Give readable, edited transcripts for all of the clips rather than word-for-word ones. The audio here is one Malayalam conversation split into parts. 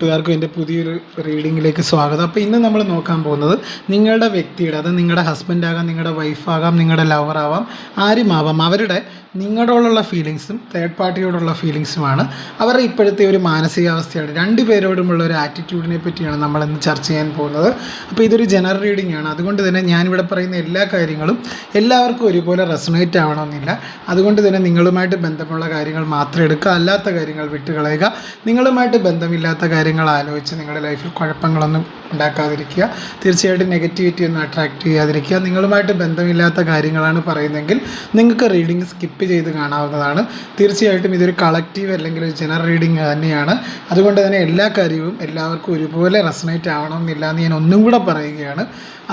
കൂട്ടുകാർക്കും എൻ്റെ പുതിയൊരു റീഡിങ്ങിലേക്ക് സ്വാഗതം. അപ്പോൾ ഇന്ന് നമ്മൾ നോക്കാൻ പോകുന്നത് നിങ്ങളുടെ വ്യക്തിയുടെ, അത് നിങ്ങളുടെ ഹസ്ബൻഡാകാം, നിങ്ങളുടെ വൈഫാകാം, നിങ്ങളുടെ ലവറാവാം, ആരുമാവാം, അവരുടെ നിങ്ങളോടുള്ള ഫീലിങ്സും തേർഡ് പാർട്ടിയോടുള്ള ഫീലിങ്സുമാണ്. അവരുടെ ഇപ്പോഴത്തെ ഒരു മാനസികാവസ്ഥയാണ്, രണ്ട് പേരോടുമുള്ള ഒരു ആറ്റിറ്റ്യൂഡിനെ പറ്റിയാണ് നമ്മളിന്ന് ചർച്ച ചെയ്യാൻ പോകുന്നത്. അപ്പോൾ ഇതൊരു ജനറൽ റീഡിംഗ് ആണ്. അതുകൊണ്ട് തന്നെ ഞാനിവിടെ പറയുന്ന എല്ലാ കാര്യങ്ങളും എല്ലാവർക്കും ഒരുപോലെ റെസൊണേറ്റ് ആവണമെന്നില്ല. അതുകൊണ്ട് തന്നെ നിങ്ങളുമായിട്ട് ബന്ധമുള്ള കാര്യങ്ങൾ മാത്രം എടുക്കുക, അല്ലാത്ത കാര്യങ്ങൾ വിട്ടുകളയുക. നിങ്ങളുമായിട്ട് ബന്ധമില്ലാത്ത കാര്യങ്ങൾ ആലോചിച്ച് നിങ്ങളുടെ ലൈഫിൽ കുഴപ്പങ്ങളൊന്നും ഉണ്ടാക്കാതിരിക്കുക. തീർച്ചയായിട്ടും നെഗറ്റിവിറ്റി ഒന്നും അട്രാക്റ്റ് ചെയ്യാതിരിക്കുക. നിങ്ങളുമായിട്ട് ബന്ധമില്ലാത്ത കാര്യങ്ങളാണ് പറയുന്നതെങ്കിൽ നിങ്ങൾക്ക് റീഡിംഗ് സ്കിപ്പ് ചെയ്ത് കാണാവുന്നതാണ്. തീർച്ചയായിട്ടും ഇതൊരു കളക്റ്റീവ് അല്ലെങ്കിൽ ഒരു ജനറൽ റീഡിംഗ് തന്നെയാണ്. അതുകൊണ്ട് തന്നെ എല്ലാ കാര്യവും എല്ലാവർക്കും ഒരുപോലെ റെസൊണേറ്റ് ആവണമെന്നില്ല എന്ന് ഞാൻ ഒന്നും കൂടെ പറയുകയാണ്.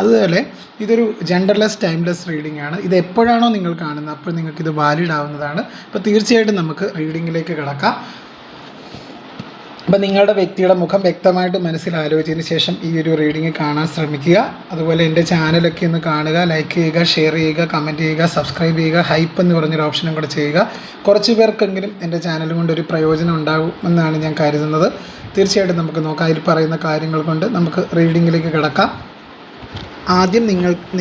അതുപോലെ ഇതൊരു ജെൻഡർലെസ് ടൈംലെസ് റീഡിംഗ് ആണ്. ഇത് എപ്പോഴാണോ നിങ്ങൾ കാണുന്നത് അപ്പോൾ നിങ്ങൾക്കിത് വാലിഡ് ആവുന്നതാണ്. അപ്പോൾ തീർച്ചയായിട്ടും നമുക്ക് റീഡിങ്ങിലേക്ക് കിടക്കാം. അപ്പോൾ നിങ്ങളുടെ വ്യക്തിയുടെ മുഖം വ്യക്തമായിട്ട് മനസ്സിൽ ആലോചിച്ചതിന് ശേഷം ഈ ഒരു റീഡിംഗ് കാണാൻ ശ്രമിക്കുക. അതുപോലെ എൻ്റെ ചാനലൊക്കെ ഒന്ന് കാണുക, ലൈക്ക് ചെയ്യുക, ഷെയർ ചെയ്യുക, കമൻറ്റ് ചെയ്യുക, സബ്സ്ക്രൈബ് ചെയ്യുക, ഹൈപ്പ് എന്ന് പറഞ്ഞൊരു ഓപ്ഷനും കൂടെ ചെയ്യുക. കുറച്ച് പേർക്കെങ്കിലും എൻ്റെ ചാനൽ കൊണ്ടൊരു പ്രയോജനം ഉണ്ടാകുമെന്നാണ് ഞാൻ കരുതുന്നത്. തീർച്ചയായിട്ടും നമുക്ക് നോക്കാം. അതിൽ പറയുന്ന കാര്യങ്ങൾ കൊണ്ട് നമുക്ക് റീഡിങ്ങിലേക്ക് കിടക്കാം. ആദ്യം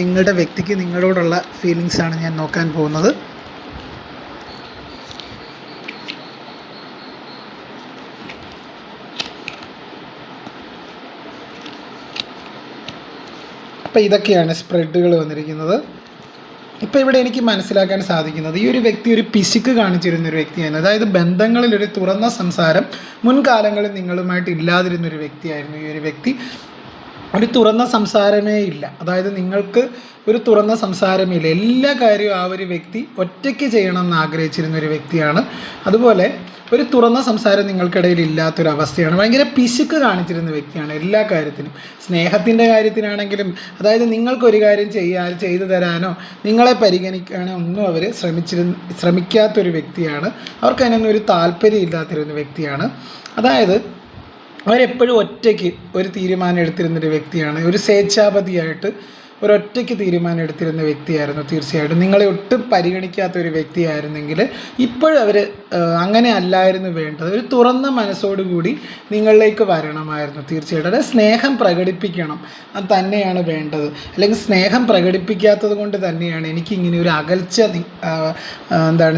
നിങ്ങളുടെ വ്യക്തിക്ക് നിങ്ങളോടുള്ള ഫീലിങ്സാണ് ഞാൻ നോക്കാൻ പോകുന്നത്. അപ്പോൾ ഇതൊക്കെയാണ് സ്പ്രെഡുകൾ വന്നിരിക്കുന്നത്. ഇപ്പോൾ ഇവിടെ എനിക്ക് മനസ്സിലാക്കാൻ സാധിക്കുന്നത് ഈ ഒരു വ്യക്തി ഒരു പിശുക്ക് കാണിച്ചിരുന്നൊരു വ്യക്തിയാണ്. അതായത് ബന്ധങ്ങളിൽ ഒരു തുറന്ന സംസാരം മുൻകാലങ്ങളിൽ നിങ്ങളുമായിട്ട് ഇല്ലാതിരുന്നൊരു വ്യക്തിയായിരുന്നു ഈ ഒരു വ്യക്തി. ഒരു തുറന്ന സംസാരമേ ഇല്ല. അതായത് നിങ്ങൾക്ക് ഒരു തുറന്ന സംസാരമില്ല. എല്ലാ കാര്യവും ആ ഒരു വ്യക്തി ഒറ്റയ്ക്ക് ചെയ്യണമെന്ന് ആഗ്രഹിച്ചിരുന്ന ഒരു വ്യക്തിയാണ്. അതുപോലെ ഒരു തുറന്ന സംസാരം നിങ്ങൾക്കിടയിൽ ഇല്ലാത്തൊരവസ്ഥയാണ്. ഭയങ്കര പിശുക്ക് കാണിച്ചിരുന്ന വ്യക്തിയാണ് എല്ലാ കാര്യത്തിനും. സ്നേഹത്തിൻ്റെ കാര്യത്തിനാണെങ്കിലും, അതായത് നിങ്ങൾക്കൊരു കാര്യം ചെയ്തു തരാനോ നിങ്ങളെ പരിഗണിക്കാനോ ഒന്നും അവർ ശ്രമിക്കാത്തൊരു വ്യക്തിയാണ്. അവർക്ക് അതിനൊന്നും ഒരു താല്പര്യം ഇല്ലാത്തിരുന്ന വ്യക്തിയാണ്. അതായത് അവരെപ്പോഴും ഒറ്റയ്ക്ക് ഒരു തീരുമാനം എടുത്തിരുന്നൊരു വ്യക്തിയാണ്. ഒരു സ്വേച്ഛാപതിയായിട്ട് ഒരൊറ്റയ്ക്ക് തീരുമാനം എടുത്തിരുന്ന വ്യക്തിയായിരുന്നു. തീർച്ചയായിട്ടും നിങ്ങളെ ഒട്ടും പരിഗണിക്കാത്ത ഒരു വ്യക്തിയായിരുന്നെങ്കിൽ ഇപ്പോഴും അവർ അങ്ങനെ അല്ലായിരുന്നു വേണ്ടത്. ഒരു തുറന്ന മനസ്സോടുകൂടി നിങ്ങളിലേക്ക് വരണമായിരുന്നു. തീർച്ചയായിട്ടും അത് സ്നേഹം പ്രകടിപ്പിക്കണം, അത് തന്നെയാണ് വേണ്ടത്. അല്ലെങ്കിൽ സ്നേഹം പ്രകടിപ്പിക്കാത്തത് കൊണ്ട് തന്നെയാണ് എനിക്കിങ്ങനെ ഒരു അകൽച്ച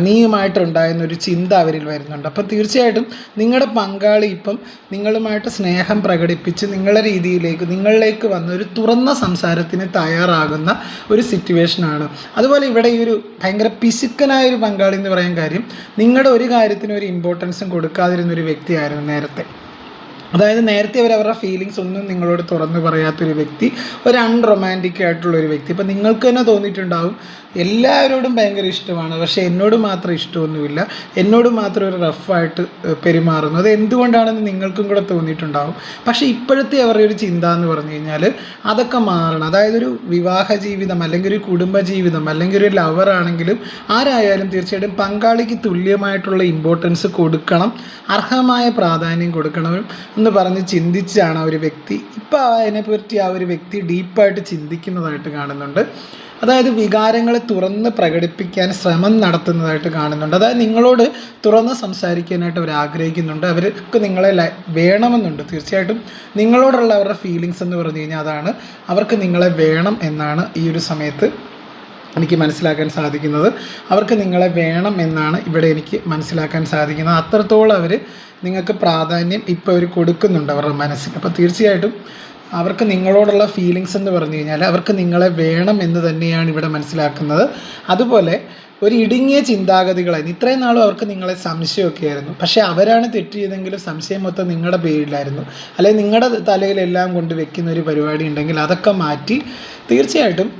നീയുമായിട്ടുണ്ടായിരുന്നൊരു ചിന്ത അവരിൽ വരുന്നുണ്ട്. അപ്പോൾ തീർച്ചയായിട്ടും നിങ്ങളുടെ പങ്കാളി ഇപ്പം നിങ്ങളുമായിട്ട് സ്നേഹം പ്രകടിപ്പിച്ച് നിങ്ങളിലേക്ക് വന്ന ഒരു തുറന്ന സംസാരത്തിന് തയ്യാറാകുന്ന ഒരു സിറ്റുവേഷനാണ്. അതുപോലെ ഇവിടെ ഈ ഒരു ഭയങ്കര പിശുക്കനായൊരു പങ്കാളി എന്ന് പറയാൻ കാര്യം, നിങ്ങളുടെ ഒരു കാര്യത്തിനും ഒരു ഇമ്പോർട്ടൻസും കൊടുക്കാതിരുന്നൊരു വ്യക്തിയായിരുന്നു നേരത്തെ. അതായത് നേരത്തെ അവരുടെ ഫീലിങ്സ് ഒന്നും നിങ്ങളോട് തുറന്നു പറയാത്തൊരു വ്യക്തി, ഒരു അൺറൊമാൻറ്റിക് ആയിട്ടുള്ളൊരു വ്യക്തി. ഇപ്പം നിങ്ങൾക്ക് തന്നെ തോന്നിയിട്ടുണ്ടാവും എല്ലാവരോടും ഭയങ്കര ഇഷ്ടമാണ്, പക്ഷേ എന്നോട് മാത്രം ഇഷ്ടമൊന്നുമില്ല, എന്നോട് മാത്രം ഒരു റഫായിട്ട് പെരുമാറുന്നു. അത് എന്തുകൊണ്ടാണെന്ന് നിങ്ങൾക്കും കൂടെ തോന്നിയിട്ടുണ്ടാവും. പക്ഷേ ഇപ്പോഴത്തെ അവരുടെ ഒരു ചിന്ത എന്ന് പറഞ്ഞു കഴിഞ്ഞാൽ അതൊക്കെ മാറണം. അതായത് ഒരു വിവാഹ ജീവിതം അല്ലെങ്കിൽ ഒരു കുടുംബ ജീവിതം അല്ലെങ്കിൽ ഒരു ലവർ ആണെങ്കിലും ആരായാലും തീർച്ചയായിട്ടും പങ്കാളിക്ക് തുല്യമായിട്ടുള്ള ഇമ്പോർട്ടൻസ് കൊടുക്കണം, അർഹമായ പ്രാധാന്യം കൊടുക്കണം എന്ന് പറഞ്ഞ് ചിന്തിച്ചാണ് ആ ഒരു വ്യക്തി ഇപ്പോൾ അതിനെപ്പറ്റി ആ ഒരു വ്യക്തി ഡീപ്പായിട്ട് ചിന്തിക്കുന്നതായിട്ട് കാണുന്നുണ്ട്. അതായത് വികാരങ്ങളെ തുറന്ന് പ്രകടിപ്പിക്കാൻ ശ്രമം നടത്തുന്നതായിട്ട് കാണുന്നുണ്ട്. അതായത് നിങ്ങളോട് തുറന്ന് സംസാരിക്കാനായിട്ട് അവർ ആഗ്രഹിക്കുന്നുണ്ട്. അവർക്ക് നിങ്ങളെ വേണമെന്നുണ്ട്. തീർച്ചയായിട്ടും നിങ്ങളോടുള്ള അവരുടെ ഫീലിങ്സ് എന്ന് പറഞ്ഞു കഴിഞ്ഞാൽ അതാണ്, അവർക്ക് നിങ്ങളെ വേണം എന്നാണ് ഈ ഒരു സമയത്ത് എനിക്ക് മനസ്സിലാക്കാൻ സാധിക്കുന്നത്. അവർക്ക് നിങ്ങളെ വേണം എന്നാണ് ഇവിടെ എനിക്ക് മനസ്സിലാക്കാൻ സാധിക്കുന്നത്. അത്രത്തോളം അവർ നിങ്ങൾക്ക് പ്രാധാന്യം ഇപ്പോൾ അവർ കൊടുക്കുന്നുണ്ട് അവരുടെ മനസ്സിൽ. അപ്പോൾ തീർച്ചയായിട്ടും അവർക്ക് നിങ്ങളോടുള്ള ഫീലിങ്സ് എന്ന് പറഞ്ഞു കഴിഞ്ഞാൽ അവർക്ക് നിങ്ങളെ വേണം എന്ന് തന്നെയാണ് ഇവിടെ മനസ്സിലാക്കുന്നത്. അതുപോലെ ഒരു ഇടുങ്ങിയ ചിന്താഗതികളായിരുന്നു. ഇത്രയും നാളും അവർക്ക് നിങ്ങളെ സംശയമൊക്കെ ആയിരുന്നു. പക്ഷേ അവരാണ് തെറ്റ് ചെയ്തെങ്കിലും സംശയം മൊത്തം നിങ്ങളുടെ പേരിലായിരുന്നു. അല്ലെങ്കിൽ നിങ്ങളുടെ തലയിലെല്ലാം കൊണ്ട് വെക്കുന്ന ഒരു പരിപാടി ഉണ്ടെങ്കിൽ അതൊക്കെ മാറ്റി തീർച്ചയായിട്ടും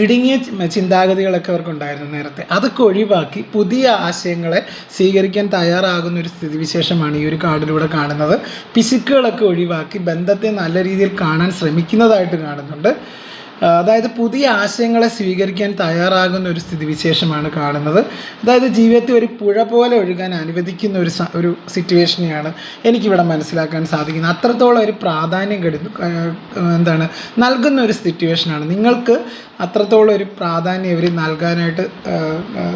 ഇടുങ്ങിയ ചിന്താഗതികളൊക്കെ അവർക്കുണ്ടായിരുന്നു നേരത്തെ, അതൊക്കെ ഒഴിവാക്കി പുതിയ ആശയങ്ങളെ സ്വീകരിക്കാൻ തയ്യാറാകുന്ന ഒരു സ്ഥിതിവിശേഷമാണ് ഈ ഒരു കാർഡിലൂടെ കാണുന്നത്. പിശുക്കുകളൊക്കെ ഒഴിവാക്കി ബന്ധത്തെ നല്ല രീതിയിൽ കാണാൻ ശ്രമിക്കുന്നതായിട്ട് കാണുന്നുണ്ട്. അതായത് പുതിയ ആശയങ്ങളെ സ്വീകരിക്കാൻ തയ്യാറാകുന്ന ഒരു സ്ഥിതിവിശേഷമാണ് കാണുന്നത്. അതായത് ജീവിതത്തെ ഒരു പുഴ പോലെ ഒഴുകാൻ അനുവദിക്കുന്ന ഒരു സിറ്റുവേഷനെയാണ് എനിക്കിവിടെ മനസ്സിലാക്കാൻ സാധിക്കുന്നത്. അത്രത്തോളം ഒരു പ്രാധാന്യം നൽകുന്ന ഒരു സിറ്റുവേഷനാണ്. നിങ്ങൾക്ക് അത്രത്തോളം ഒരു പ്രാധാന്യം ഇവർ നൽകാനായിട്ട്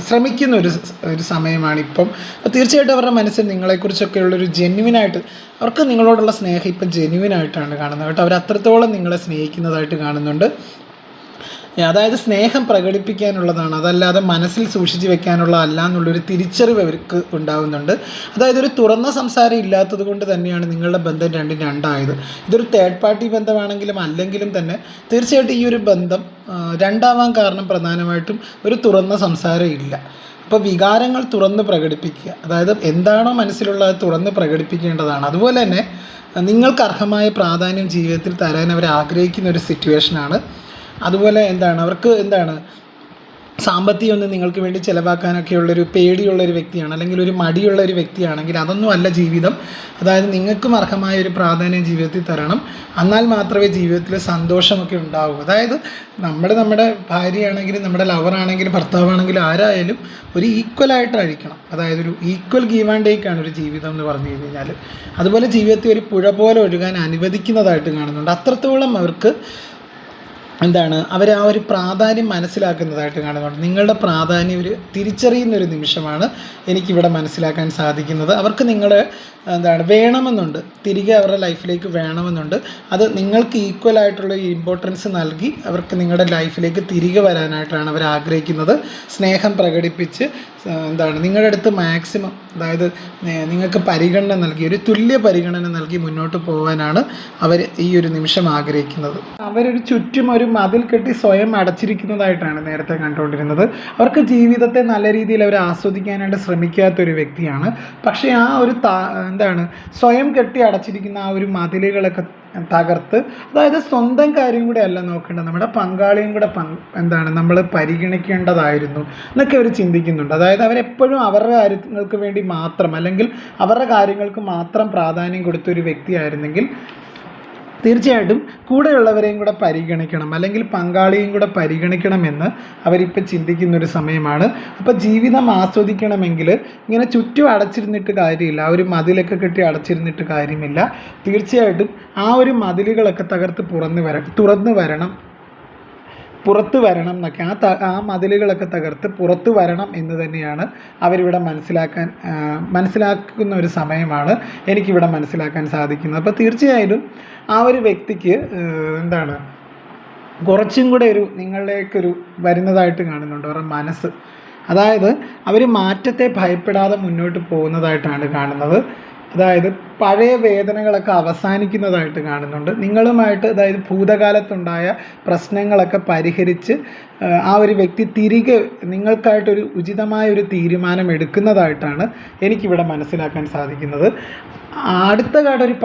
ശ്രമിക്കുന്ന ഒരു സമയമാണ് ഇപ്പം. അപ്പോൾ തീർച്ചയായിട്ടും അവരുടെ മനസ്സിൽ നിങ്ങളെക്കുറിച്ചൊക്കെ ഉള്ളൊരു ജെന്യുവിനായിട്ട് അവർക്ക് നിങ്ങളോടുള്ള സ്നേഹം ഇപ്പം ജെന്യുവിനായിട്ടാണ് കാണുന്നത് കേട്ടോ. അവർ അത്രത്തോളം നിങ്ങളെ സ്നേഹിക്കുന്നതായിട്ട് കാണുന്നുണ്ട്. അതായത് സ്നേഹം പ്രകടിപ്പിക്കാനുള്ളതാണ്, അതല്ലാതെ മനസ്സിൽ സൂക്ഷിച്ച് വെക്കാനുള്ള അല്ല എന്നുള്ളൊരു തിരിച്ചറിവ് അവർക്ക് ഉണ്ടാകുന്നുണ്ട്. അതായത് ഒരു തുറന്ന സംസാരം ഇല്ലാത്തത് കൊണ്ട് തന്നെയാണ് നിങ്ങളുടെ ബന്ധം രണ്ടായത്. ഇതൊരു തേർഡ് പാർട്ടി ബന്ധമാണെങ്കിലും അല്ലെങ്കിലും തന്നെ തീർച്ചയായിട്ടും ഈ ഒരു ബന്ധം രണ്ടാവാൻ കാരണം പ്രധാനമായിട്ടും ഒരു തുറന്ന സംസാരം ഇല്ല. അപ്പോൾ വികാരങ്ങൾ തുറന്ന് പ്രകടിപ്പിക്കുക, അതായത് എന്താണോ മനസ്സിലുള്ളത് തുറന്ന് പ്രകടിപ്പിക്കേണ്ടതാണ്. അതുപോലെ തന്നെ നിങ്ങൾക്ക് അർഹമായ പ്രാധാന്യം ജീവിതത്തിൽ തരാൻ അവർ ആഗ്രഹിക്കുന്ന ഒരു സിറ്റുവേഷനാണ്. അതുപോലെ അവർക്ക് സാമ്പത്തികം ഒന്നും നിങ്ങൾക്ക് വേണ്ടി ചിലവാക്കാനൊക്കെയുള്ളൊരു പേടിയുള്ളൊരു വ്യക്തിയാണ്, അല്ലെങ്കിൽ ഒരു മടിയുള്ള ഒരു വ്യക്തിയാണെങ്കിൽ അതൊന്നും അല്ല ജീവിതം. അതായത് നിങ്ങൾക്കും അർഹമായ ഒരു പ്രാധാന്യം ജീവിതത്തിൽ തരണം, എന്നാൽ മാത്രമേ ജീവിതത്തിൽ സന്തോഷമൊക്കെ ഉണ്ടാവൂ. അതായത് നമ്മുടെ ഭാര്യയാണെങ്കിലും നമ്മുടെ ലവറാണെങ്കിലും ഭർത്താവാണെങ്കിലും ആരായാലും ഒരു ഈക്വലായിട്ടായിരിക്കണം. അതായത് ഒരു ഈക്വൽ ഗീവ് ആൻഡ് ടേക്കാണ് ഒരു ജീവിതം എന്ന് പറഞ്ഞു കഴിഞ്ഞാൽ. അതുപോലെ ജീവിതത്തിൽ ഒരു പുഴ പോലെ ഒഴുകാൻ അനുവദിക്കുന്നതായിട്ട് കാണുന്നുണ്ട്. അത്രത്തോളം അവർക്ക് അവർ ആ ഒരു പ്രാധാന്യം മനസ്സിലാക്കുന്നതായിട്ട് കാണുന്നുണ്ട്. നിങ്ങളുടെ പ്രാധാന്യം ഒരു തിരിച്ചറിയുന്നൊരു നിമിഷമാണ് എനിക്കിവിടെ മനസ്സിലാക്കാൻ സാധിക്കുന്നത്. അവർക്ക് നിങ്ങളെ വേണമെന്നുണ്ട്, തിരികെ അവരുടെ ലൈഫിലേക്ക് വേണമെന്നുണ്ട്. അത് നിങ്ങൾക്ക് ഈക്വലായിട്ടുള്ള ഇമ്പോർട്ടൻസ് നൽകി അവർക്ക് നിങ്ങളുടെ ലൈഫിലേക്ക് തിരികെ വരാനായിട്ടാണ് അവർ ആഗ്രഹിക്കുന്നത്. സ്നേഹം പ്രകടിപ്പിച്ച് നിങ്ങളുടെ അടുത്ത് മാക്സിമം, അതായത് നിങ്ങൾക്ക് പരിഗണന നൽകി, ഒരു തുല്യ പരിഗണന നൽകി മുന്നോട്ട് പോകാനാണ് അവർ ഈ ഒരു നിമിഷം ആഗ്രഹിക്കുന്നത്. അവരൊരു ചുറ്റും ഒരു മതിൽ കെട്ടി സ്വയം അടച്ചിരിക്കുന്നതായിട്ടാണ് നേരത്തെ കണ്ടുകൊണ്ടിരുന്നത്. അവർക്ക് ജീവിതത്തെ നല്ല രീതിയിൽ അവർ ആസ്വദിക്കാനായിട്ട് ശ്രമിക്കാത്തൊരു വ്യക്തിയാണ്. പക്ഷേ ആ ഒരു സ്വയം കെട്ടി അടച്ചിരിക്കുന്ന ആ ഒരു മതിലുകളൊക്കെ തകർത്ത്, അതായത് സ്വന്തം കാര്യം കൂടെ അല്ല നോക്കേണ്ടത്, നമ്മുടെ പങ്കാളിയും കൂടെ നമ്മൾ പരിഗണിക്കേണ്ടതായിരുന്നു എന്നൊക്കെ അവർ ചിന്തിക്കുന്നുണ്ട്. അതായത് അവരെപ്പോഴും അവരുടെ കാര്യങ്ങൾക്ക് വേണ്ടി മാത്രം, അല്ലെങ്കിൽ അവരുടെ കാര്യങ്ങൾക്ക് മാത്രം പ്രാധാന്യം കൊടുത്തൊരു വ്യക്തിയായിരുന്നെങ്കിൽ തീർച്ചയായിട്ടും കൂടെയുള്ളവരെയും കൂടെ പരിഗണിക്കണം, അല്ലെങ്കിൽ പങ്കാളിയും കൂടെ പരിഗണിക്കണമെന്ന് അവരിപ്പോൾ ചിന്തിക്കുന്നൊരു സമയമാണ്. അപ്പോൾ ജീവിതം ആസ്വദിക്കണമെങ്കിൽ ഇങ്ങനെ ചുറ്റും അടച്ചിരുന്നിട്ട് കാര്യമില്ല, ആ ഒരു മതിലൊക്കെ കെട്ടി അടച്ചിരുന്നിട്ട് കാര്യമില്ല. തീർച്ചയായിട്ടും ആ ഒരു മതിലുകളൊക്കെ തകർത്ത് പുറത്ത് വരണം എന്നൊക്കെ, ആ മതിലുകളൊക്കെ തകർത്ത് പുറത്ത് വരണം എന്ന് തന്നെയാണ് അവരിവിടെ മനസ്സിലാക്കുന്ന ഒരു സമയമാണ് എനിക്കിവിടെ മനസ്സിലാക്കാൻ സാധിക്കുന്നത്. അപ്പോൾ തീർച്ചയായിട്ടും ആ ഒരു വ്യക്തിക്ക് കുറച്ചും കൂടെ നിങ്ങളിലേക്കൊരു വരുന്നതായിട്ട് കാണുന്നുണ്ട് അവരുടെ മനസ്സ്. അതായത് അവർ മാറ്റത്തെ ഭയപ്പെടാതെ മുന്നോട്ട് പോകുന്നതായിട്ടാണ് കാണുന്നത്. അതായത് പഴയ വേദനകളൊക്കെ അവസാനിക്കുന്നതായിട്ട് കാണുന്നുണ്ട്. നിങ്ങളുമായിട്ട്, അതായത് ഭൂതകാലത്തുണ്ടായ പ്രശ്നങ്ങളൊക്കെ പരിഹരിച്ച് ആ ഒരു വ്യക്തി തിരികെ നിങ്ങൾക്കായിട്ടൊരു ഉചിതമായൊരു തീരുമാനം എടുക്കുന്നതായിട്ടാണ് എനിക്കിവിടെ മനസ്സിലാക്കാൻ സാധിക്കുന്നത്. അടുത്ത കാർഡ് ഒരു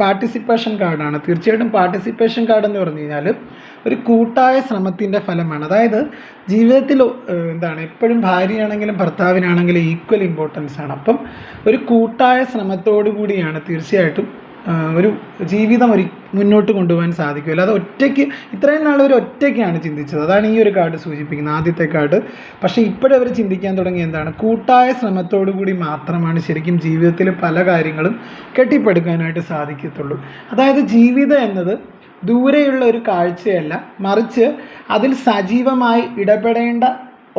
പാർട്ടിസിപ്പേഷൻ കാർഡാണ്. തീർച്ചയായിട്ടും പാർട്ടിസിപ്പേഷൻ കാർഡ് എന്ന് പറഞ്ഞു കഴിഞ്ഞാൽ ഒരു കൂട്ടായ ശ്രമത്തിൻ്റെ ഫലമാണ്. അതായത് ജീവിതത്തിൽ എപ്പോഴും ഭാര്യയാണെങ്കിലും ഭർത്താവിനാണെങ്കിലും ഈക്വൽ ഇമ്പോർട്ടൻസ് ആണ്. അപ്പം ഒരു കൂട്ടായ ശ്രമത്തോടു കൂടിയാണ് തീർച്ചയായിട്ടും ഒരു ജീവിതം മുന്നോട്ട് കൊണ്ടുപോകാൻ സാധിക്കില്ല. അത് ഒറ്റയ്ക്ക്, ഇത്രയും നാൾ ഒരു ഒറ്റയ്ക്കാണ് ചിന്തിച്ചത്. അതാണ് ഈ ഒരു കാർഡ് സൂചിപ്പിക്കുന്നത്, ആദ്യത്തെ കാർഡ്. പക്ഷേ ഇപ്പോഴവർ ചിന്തിക്കാൻ തുടങ്ങി കൂട്ടായ ശ്രമത്തോടു കൂടി മാത്രമാണ് ശരിക്കും ജീവിതത്തിൽ പല കാര്യങ്ങളും കെട്ടിപ്പടുക്കാനായിട്ട് സാധിക്കത്തുള്ളൂ. അതായത് ജീവിതം എന്നത് ദൂരെയുള്ള ഒരു കാഴ്ചയല്ല, മറിച്ച് അതിൽ സജീവമായി ഇടപെടേണ്ട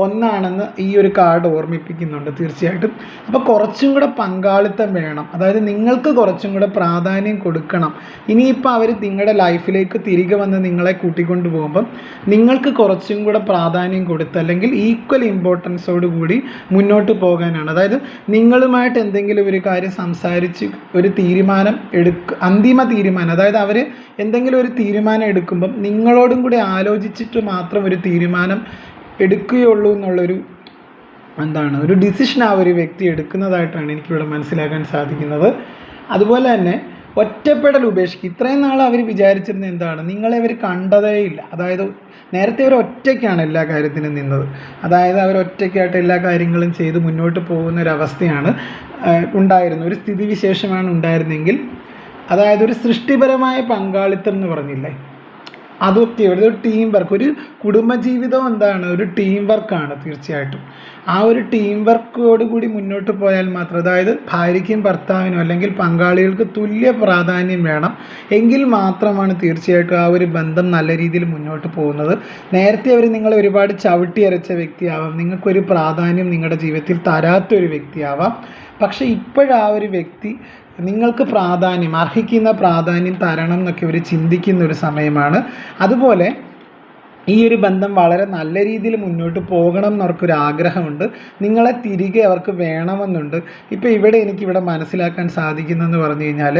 ഒന്നാണെന്ന് ഈ ഒരു കാർഡ് ഓർമ്മിപ്പിക്കുന്നുണ്ട് തീർച്ചയായിട്ടും. അപ്പോൾ കുറച്ചും കൂടെ പങ്കാളിത്തം വേണം, അതായത് നിങ്ങൾക്ക് കുറച്ചും കൂടെ പ്രാധാന്യം കൊടുക്കണം. ഇനിയിപ്പോൾ അവർ നിങ്ങളുടെ ലൈഫിലേക്ക് തിരികെ വന്ന് നിങ്ങളെ കൂട്ടിക്കൊണ്ട് പോകുമ്പം നിങ്ങൾക്ക് കുറച്ചും കൂടെ പ്രാധാന്യം കൊടുത്ത്, അല്ലെങ്കിൽ ഈക്വൽ ഇമ്പോർട്ടൻസോട് കൂടി മുന്നോട്ട് പോകാനാണ്. അതായത് നിങ്ങളുമായിട്ട് എന്തെങ്കിലും ഒരു കാര്യം സംസാരിച്ച് ഒരു തീരുമാനം അന്തിമ തീരുമാനം, അതായത് അവർ എന്തെങ്കിലും ഒരു തീരുമാനം എടുക്കുമ്പം നിങ്ങളോടും കൂടി ആലോചിച്ചിട്ട് മാത്രം ഒരു തീരുമാനം എടുക്കുകയുള്ളൂ എന്നുള്ളൊരു ഒരു ഡിസിഷൻ ആ ഒരു വ്യക്തി എടുക്കുന്നതായിട്ടാണ് എനിക്കിവിടെ മനസ്സിലാക്കാൻ സാധിക്കുന്നത്. അതുപോലെ തന്നെ ഒറ്റപ്പെടൽ ഉപേക്ഷിക്കുക. ഇത്രയും നാൾ അവർ വിചാരിച്ചിരുന്നത് നിങ്ങളെ അവർ കണ്ടതേയില്ല. അതായത് നേരത്തെ അവർ ഒറ്റയ്ക്കാണ് എല്ലാ കാര്യത്തിനും നിന്നത്. അതായത് അവർ ഒറ്റയ്ക്കായിട്ട് എല്ലാ കാര്യങ്ങളും ചെയ്ത് മുന്നോട്ട് പോകുന്ന ഒരവസ്ഥയാണ് ഉണ്ടായിരുന്നത്, ഒരു സ്ഥിതിവിശേഷമാണ് ഉണ്ടായിരുന്നെങ്കിൽ, അതായത് ഒരു സൃഷ്ടിപരമായ പങ്കാളിത്തം എന്ന് പറഞ്ഞില്ലേ, അതൊക്കെ ഒരു ടീം വർക്ക്, ഒരു കുടുംബജീവിതം എന്താണ്, ഒരു ടീം വർക്കാണ് തീർച്ചയായിട്ടും. ആ ഒരു ടീം വർക്കോട് കൂടി മുന്നോട്ട് പോയാൽ മാത്രം, അതായത് ഭാര്യയ്ക്കും ഭർത്താവിനും അല്ലെങ്കിൽ പങ്കാളികൾക്ക് തുല്യ പ്രാധാന്യം വേണം, എങ്കിൽ മാത്രമാണ് തീർച്ചയായിട്ടും ആ ഒരു ബന്ധം നല്ല രീതിയിൽ മുന്നോട്ട് പോകുന്നത്. നേരത്തെ അവർ നിങ്ങളെ ഒരുപാട് ചവിട്ടി അരച്ച വ്യക്തിയാവാം, നിങ്ങൾക്കൊരു പ്രാധാന്യം നിങ്ങളുടെ ജീവിതത്തിൽ തരാത്തൊരു വ്യക്തിയാവാം. പക്ഷേ ഇപ്പോഴാ ഒരു വ്യക്തി നിങ്ങൾക്ക് പ്രാധാന്യം, അർഹിക്കുന്ന പ്രാധാന്യം തരണം എന്നൊക്കെ അവർ ചിന്തിക്കുന്ന ഒരു സമയമാണ്. അതുപോലെ ഈ ഒരു ബന്ധം വളരെ നല്ല രീതിയിൽ മുന്നോട്ട് പോകണം എന്നവർക്കൊരു ആഗ്രഹമുണ്ട്, നിങ്ങളെ തിരികെ അവർക്ക് വേണമെന്നുണ്ട്. ഇപ്പോൾ ഇവിടെ എനിക്കിവിടെ മനസ്സിലാക്കാൻ സാധിക്കുന്നതെന്ന് പറഞ്ഞു കഴിഞ്ഞാൽ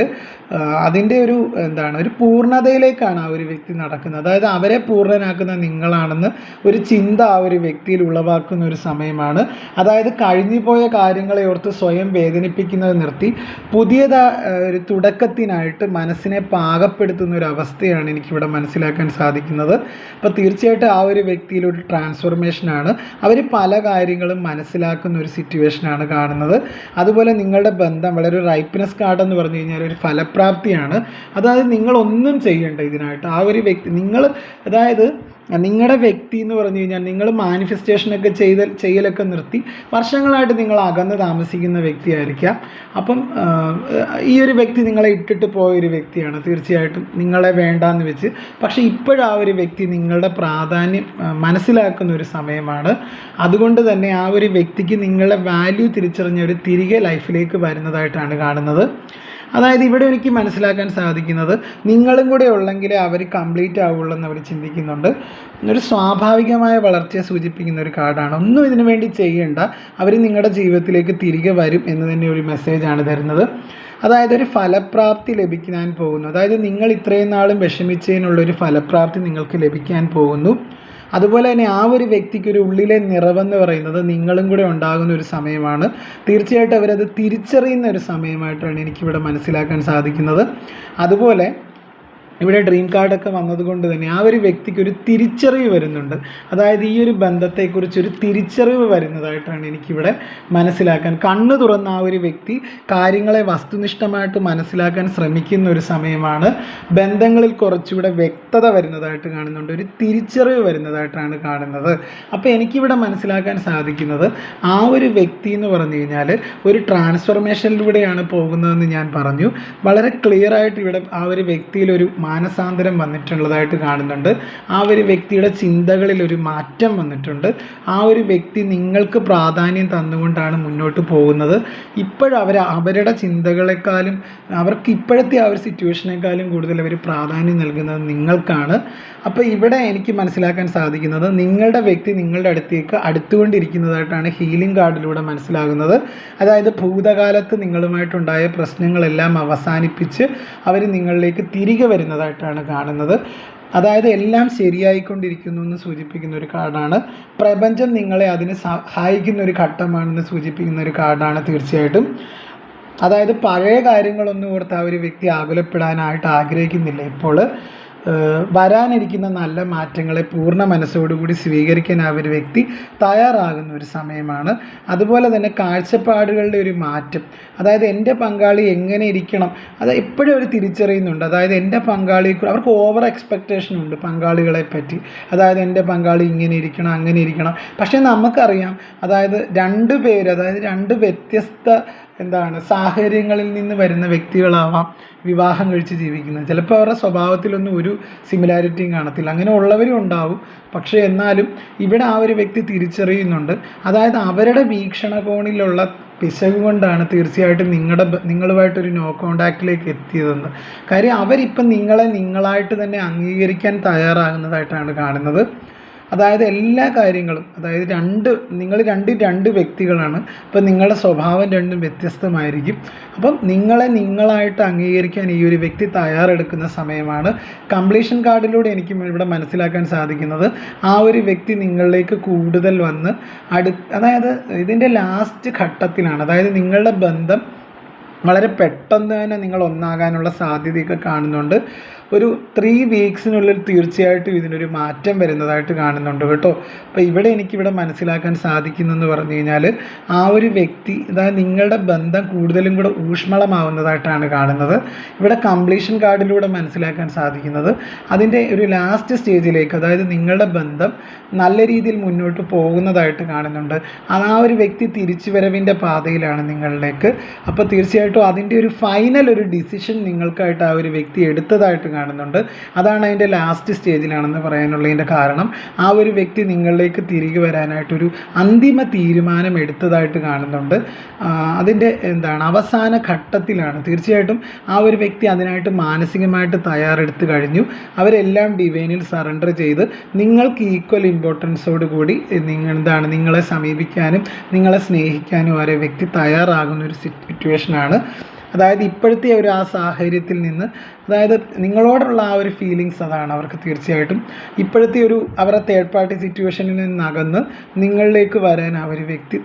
അതിൻ്റെ ഒരു എന്താണ്, ഒരു പൂർണ്ണതയിലേക്കാണ് ആ ഒരു വ്യക്തി നടക്കുന്നത്. അതായത് അവരെ പൂർണ്ണനാക്കുന്ന നിങ്ങളാണെന്ന് ഒരു ചിന്ത ആ ഒരു വ്യക്തിയിൽ ഉളവാക്കുന്ന ഒരു സമയമാണ്. അതായത് കഴിഞ്ഞു പോയ കാര്യങ്ങളെ ഓർത്ത് സ്വയം വേദനിപ്പിക്കുന്നത് നിർത്തി ഒരു തുടക്കത്തിനായിട്ട് മനസ്സിനെ പാകപ്പെടുത്തുന്ന ഒരു അവസ്ഥയാണ് എനിക്കിവിടെ മനസ്സിലാക്കാൻ സാധിക്കുന്നത്. അപ്പോൾ തീർച്ചയായിട്ടും ആ ഒരു വ്യക്തിയിലൊരു ട്രാൻസ്ഫോർമേഷനാണ്, അവർ പല കാര്യങ്ങളും മനസ്സിലാക്കുന്ന ഒരു സിറ്റുവേഷനാണ് കാണുന്നത്. അതുപോലെ നിങ്ങളുടെ ബന്ധം വളരെ ഒരു റൈപ്പ്നെസ് കാർഡ് എന്ന് പറഞ്ഞു കഴിഞ്ഞാൽ ഒരു ഫലപ്രാപ്തിയാണ്. അതായത് നിങ്ങളൊന്നും ചെയ്യേണ്ട ഇതിനായിട്ട്, ആ ഒരു വ്യക്തി അതായത് നിങ്ങളുടെ വ്യക്തി എന്ന് പറഞ്ഞു കഴിഞ്ഞാൽ നിങ്ങൾ മാനിഫെസ്റ്റേഷനൊക്കെ ചെയ്യലൊക്കെ നിർത്തി വർഷങ്ങളായിട്ട് നിങ്ങൾ അകന്ന് താമസിക്കുന്ന വ്യക്തിയായിരിക്കാം. അപ്പം ഈ ഒരു വ്യക്തി നിങ്ങളെ ഇട്ടിട്ട് പോയൊരു വ്യക്തിയാണ് തീർച്ചയായിട്ടും, നിങ്ങളെ വേണ്ടാന്ന് വെച്ച്. പക്ഷേ ഇപ്പോഴാ ഒരു വ്യക്തി നിങ്ങളുടെ പ്രാധാന്യം മനസ്സിലാക്കുന്ന ഒരു സമയമാണ്. അതുകൊണ്ട് തന്നെ ആ ഒരു വ്യക്തിക്ക് നിങ്ങളുടെ വാല്യൂ തിരിച്ചറിഞ്ഞവർ തിരികെ ലൈഫിലേക്ക് വരുന്നതായിട്ടാണ് കാണുന്നത്. അതായത് ഇവിടെ എനിക്ക് മനസ്സിലാക്കാൻ സാധിക്കുന്നത്, നിങ്ങളും കൂടെ ഉള്ളെങ്കിലേ അവർ കംപ്ലീറ്റ് ആവുള്ളൂ എന്ന് അവർ ചിന്തിക്കുന്നുണ്ട്. ഒരു സ്വാഭാവികമായ വളർച്ചയെ സൂചിപ്പിക്കുന്ന ഒരു കാർഡാണ്. ഒന്നും ഇതിനു വേണ്ടി ചെയ്യേണ്ട, അവർ നിങ്ങളുടെ ജീവിതത്തിലേക്ക് തിരികെ വരും എന്ന് തന്നെ ഒരു മെസ്സേജാണ് തരുന്നത്. അതായത് ഒരു ഫലപ്രാപ്തി ലഭിക്കാൻ പോകുന്നു, അതായത് നിങ്ങൾ ഇത്രയും നാളും വിഷമിച്ചതിനുള്ളൊരു ഫലപ്രാപ്തി നിങ്ങൾക്ക് ലഭിക്കാൻ പോകുന്നു. അതുപോലെ തന്നെ ആ ഒരു വ്യക്തിക്കൊരു ഉള്ളിലെ നിറവെന്ന് പറയുന്നത് നിങ്ങളും കൂടെ ഉണ്ടാകുന്ന ഒരു സമയമാണ്. തീർച്ചയായിട്ടും അവരത് തിരിച്ചറിയുന്ന ഒരു സമയമായിട്ടാണ് എനിക്കിവിടെ മനസ്സിലാക്കാൻ സാധിക്കുന്നത്. അതുപോലെ ഇവിടെ ഡ്രീം കാർഡൊക്കെ വന്നതുകൊണ്ട് തന്നെ ആ ഒരു വ്യക്തിക്ക് ഒരു തിരിച്ചറിവ് വരുന്നുണ്ട്. അതായത് ഈ ഒരു ബന്ധത്തെക്കുറിച്ചൊരു തിരിച്ചറിവ് വരുന്നതായിട്ടാണ് എനിക്കിവിടെ മനസ്സിലാക്കാൻ. കണ്ണു തുറന്ന ആ ഒരു വ്യക്തി കാര്യങ്ങളെ വസ്തുനിഷ്ഠമായിട്ട് മനസ്സിലാക്കാൻ ശ്രമിക്കുന്ന ഒരു സമയമാണ്. ബന്ധങ്ങളിൽ കുറച്ചുകൂടെ വ്യക്തത വരുന്നതായിട്ട് കാണുന്നുണ്ട്, ഒരു തിരിച്ചറിവ് വരുന്നതായിട്ടാണ് കാണുന്നത്. അപ്പോൾ എനിക്കിവിടെ മനസ്സിലാക്കാൻ സാധിക്കുന്നത്, ആ ഒരു വ്യക്തി എന്ന് പറഞ്ഞു കഴിഞ്ഞാൽ ഒരു ട്രാൻസ്ഫോർമേഷനിലൂടെയാണ് പോകുന്നതെന്ന് ഞാൻ പറഞ്ഞു. വളരെ ക്ലിയർ ആയിട്ട് ഇവിടെ ആ ഒരു വ്യക്തിയിലൊരു മാനസാന്തരം വന്നിട്ടുള്ളതായിട്ട് കാണുന്നുണ്ട്. ആ ഒരു വ്യക്തിയുടെ ചിന്തകളിൽ ഒരു മാറ്റം വന്നിട്ടുണ്ട്. ആ ഒരു വ്യക്തി നിങ്ങൾക്ക് പ്രാധാന്യം തന്നുകൊണ്ടാണ് മുന്നോട്ട് പോകുന്നത്. അവരുടെ ചിന്തകളെക്കാളും അവർക്ക് ഇപ്പോഴത്തെ ആ ഒരു സിറ്റുവേഷനേക്കാളും കൂടുതൽ അവർ പ്രാധാന്യം നൽകുന്നത് നിങ്ങൾക്കാണ്. അപ്പോൾ ഇവിടെ എനിക്ക് മനസ്സിലാക്കാൻ സാധിക്കുന്നത്, നിങ്ങളുടെ വ്യക്തി നിങ്ങളുടെ അടുത്തേക്ക് അടുത്തുകൊണ്ടിരിക്കുന്നതായിട്ടാണ് ഹീലിംഗ് കാർഡിലൂടെ മനസ്സിലാകുന്നത്. അതായത് ഭൂതകാലത്ത് നിങ്ങളുമായിട്ടുണ്ടായ പ്രശ്നങ്ങളെല്ലാം അവസാനിപ്പിച്ച് അവർ നിങ്ങളിലേക്ക് തിരികെ വരുന്നതായിട്ടാണ് കാണുന്നത്. അതായത് എല്ലാം ശരിയായിക്കൊണ്ടിരിക്കുന്നു എന്ന് സൂചിപ്പിക്കുന്ന ഒരു കാർഡാണ്. പ്രപഞ്ചം നിങ്ങളെ അതിന് സഹായിക്കുന്ന ഒരു ഘട്ടമാണെന്ന് സൂചിപ്പിക്കുന്ന ഒരു കാർഡാണ് തീർച്ചയായിട്ടും. അതായത് പഴയ കാര്യങ്ങളൊന്നും ഓർത്ത് ആ ഒരു വ്യക്തി ആകുലപ്പെടാനായിട്ട് ആഗ്രഹിക്കുന്നില്ല. ഇപ്പോൾ വരാനിരിക്കുന്ന നല്ല മാറ്റങ്ങളെ പൂർണ്ണ മനസ്സോടുകൂടി സ്വീകരിക്കാൻ ആ ഒരു വ്യക്തി തയ്യാറാകുന്ന ഒരു സമയമാണ്. അതുപോലെ തന്നെ കാഴ്ചപ്പാടുകളുടെ ഒരു മാറ്റം, അതായത് എൻ്റെ പങ്കാളി എങ്ങനെ ഇരിക്കണം, അത് എപ്പോഴും അവർ തിരിച്ചറിയുന്നുണ്ട്. അതായത് എൻ്റെ പങ്കാളി, അവർക്ക് ഓവർ എക്സ്പെക്റ്റേഷൻ ഉണ്ട് പങ്കാളികളെ പറ്റി. അതായത് എൻ്റെ പങ്കാളി ഇങ്ങനെ ഇരിക്കണം, അങ്ങനെ ഇരിക്കണം. പക്ഷേ നമുക്കറിയാം, അതായത് രണ്ട് വ്യത്യസ്ത സാഹചര്യങ്ങളിൽ നിന്ന് വരുന്ന വ്യക്തികളാവാം വിവാഹം കഴിച്ച് ജീവിക്കുന്നത്. ചിലപ്പോൾ അവരുടെ സ്വഭാവത്തിലൊന്നും ഒരു സിമിലാരിറ്റിയും കാണത്തില്ല, അങ്ങനെ ഉള്ളവരും ഉണ്ടാവും. പക്ഷേ എന്നാലും ഇവിടെ ആ ഒരു വ്യക്തി തിരിച്ചറിയുന്നുണ്ട്. അതായത് അവരുടെ വീക്ഷണകോണിലുള്ള പിശക് കൊണ്ടാണ് തീർച്ചയായിട്ടും നിങ്ങളുമായിട്ടൊരു നോ കോണ്ടാക്റ്റിലേക്ക് എത്തിയതെന്ന്. കാര്യം അവരിപ്പം നിങ്ങളായിട്ട് തന്നെ അംഗീകരിക്കാൻ തയ്യാറാകുന്നതായിട്ടാണ് കാണുന്നത്. അതായത് എല്ലാ കാര്യങ്ങളും, അതായത് നിങ്ങൾ രണ്ട് വ്യക്തികളാണ്. അപ്പം നിങ്ങളുടെ സ്വഭാവം രണ്ടും വ്യത്യസ്തമായിരിക്കും. അപ്പം നിങ്ങളായിട്ട് അംഗീകരിക്കാൻ ഈ ഒരു വ്യക്തി തയ്യാറെടുക്കുന്ന സമയമാണ്. കംപ്ലീഷൻ കാർഡിലൂടെ എനിക്ക് ഇവിടെ മനസ്സിലാക്കാൻ സാധിക്കുന്നത്, ആ ഒരു വ്യക്തി നിങ്ങളിലേക്ക് കൂടുതൽ വന്ന് അതായത് ഇതിൻ്റെ ലാസ്റ്റ് ഘട്ടത്തിലാണ്. അതായത് നിങ്ങളുടെ ബന്ധം വളരെ പെട്ടെന്ന് തന്നെ നിങ്ങൾ ഒന്നാകാനുള്ള സാധ്യതയൊക്കെ കാണുന്നുണ്ട്. ഒരു 3 വീക്സിനുള്ളിൽ തീർച്ചയായിട്ടും ഇതിനൊരു മാറ്റം വരുന്നതായിട്ട് കാണുന്നുണ്ട് കേട്ടോ. അപ്പോൾ എനിക്കിവിടെ മനസ്സിലാക്കാൻ സാധിക്കുന്നതെന്ന് പറഞ്ഞു കഴിഞ്ഞാൽ, ആ ഒരു വ്യക്തി, അതായത് നിങ്ങളുടെ ബന്ധം കൂടുതലും കൂടെ ഊഷ്മളമാവുന്നതായിട്ടാണ് കാണുന്നത്. ഇവിടെ കംപ്ലീഷൻ കാർഡിലൂടെ മനസ്സിലാക്കാൻ സാധിക്കുന്നത് അതിൻ്റെ ഒരു ലാസ്റ്റ് സ്റ്റേജിലേക്ക്, അതായത് നിങ്ങളുടെ ബന്ധം നല്ല രീതിയിൽ മുന്നോട്ട് പോകുന്നതായിട്ട് കാണുന്നുണ്ട്. ആ ഒരു വ്യക്തി തിരിച്ചുവരവിൻ്റെ പാതയിലാണ് നിങ്ങളിലേക്ക്. അപ്പോൾ തീർച്ചയായിട്ടും അതിൻ്റെ ഒരു ഫൈനൽ ഒരു ഡിസിഷൻ നിങ്ങൾക്കായിട്ട് ആ ഒരു വ്യക്തി എടുത്തതായിട്ട് കാണുന്നുണ്ട്. അതാണ് അതിൻ്റെ ലാസ്റ്റ് സ്റ്റേജിലാണെന്ന് പറയാനുള്ളതിൻ്റെ കാരണം. ആ ഒരു വ്യക്തി നിങ്ങളിലേക്ക് തിരികെ വരാനായിട്ടൊരു അന്തിമ തീരുമാനം എടുത്തതായിട്ട് കാണുന്നുണ്ട്. അതിൻ്റെ അവസാന ഘട്ടത്തിലാണ്. തീർച്ചയായിട്ടും ആ ഒരു വ്യക്തി അതിനായിട്ട് മാനസികമായിട്ട് തയ്യാറെടുത്ത് കഴിഞ്ഞു. അവരെല്ലാം ഡിവൈനിൽ സറണ്ടർ ചെയ്ത് നിങ്ങൾക്ക് ഈക്വൽ ഇമ്പോർട്ടൻസോട് കൂടി നിങ്ങളെ സമീപിക്കാനും നിങ്ങളെ സ്നേഹിക്കാനും ആ ഒരു വ്യക്തി തയ്യാറാകുന്ന ഒരു സിറ്റുവേഷനാണ്. അതായത് ഇപ്പോഴത്തെ ആ സാഹചര്യത്തിൽ നിന്ന്, അതായത് നിങ്ങളോടുള്ള ആ ഒരു ഫീലിങ്സ്, അതാണ് അവർക്ക് തീർച്ചയായിട്ടും ഇപ്പോഴത്തെ അവരുടെ തേർഡ് പാർട്ടി സിറ്റുവേഷനിൽ നിന്നകന്ന് നിങ്ങളിലേക്ക് വരാൻ ആ ഒരു വ്യക്തി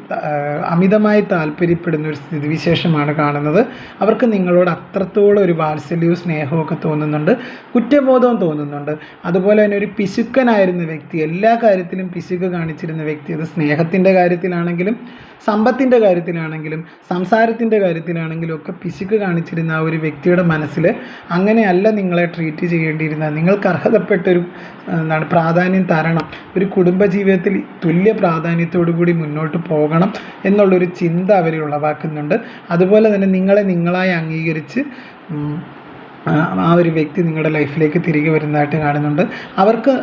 അമിതമായി താല്പര്യപ്പെടുന്ന ഒരു സ്ഥിതിവിശേഷമാണ് കാണുന്നത്. അവർക്ക് നിങ്ങളോട് അത്രത്തോളം ഒരു വാത്സല്യവും സ്നേഹവും ഒക്കെ തോന്നുന്നുണ്ട്, കുറ്റബോധവും തോന്നുന്നുണ്ട്. അതുപോലെ തന്നെ ഒരു പിശുക്കനായിരുന്ന വ്യക്തി, എല്ലാ കാര്യത്തിലും പിശുക്ക് കാണിച്ചിരുന്ന വ്യക്തി, അത് സ്നേഹത്തിൻ്റെ കാര്യത്തിലാണെങ്കിലും സമ്പത്തിൻ്റെ കാര്യത്തിലാണെങ്കിലും സംസാരത്തിൻ്റെ കാര്യത്തിലാണെങ്കിലും ഒക്കെ പിശുക്ക് കാണിച്ചിരുന്ന ആ ഒരു വ്യക്തിയുടെ മനസ്സിൽ അങ്ങനെയല്ല നിങ്ങളെ ട്രീറ്റ് ചെയ്യേണ്ടിയിരുന്നത്, നിങ്ങൾക്ക് അർഹതപ്പെട്ടൊരു പ്രാധാന്യം തരണം, ഒരു കുടുംബജീവിതത്തിൽ തുല്യ പ്രാധാന്യത്തോടു കൂടി മുന്നോട്ട് പോകണം എന്നുള്ളൊരു ചിന്ത അവർ ഉളവാക്കുന്നുണ്ട്. അതുപോലെ തന്നെ നിങ്ങളെ നിങ്ങളായി അംഗീകരിച്ച് ആ ഒരു വ്യക്തി നിങ്ങളുടെ ലൈഫിലേക്ക് തിരികെ വരുന്നതായിട്ട് കാണുന്നുണ്ട്. അവർക്ക്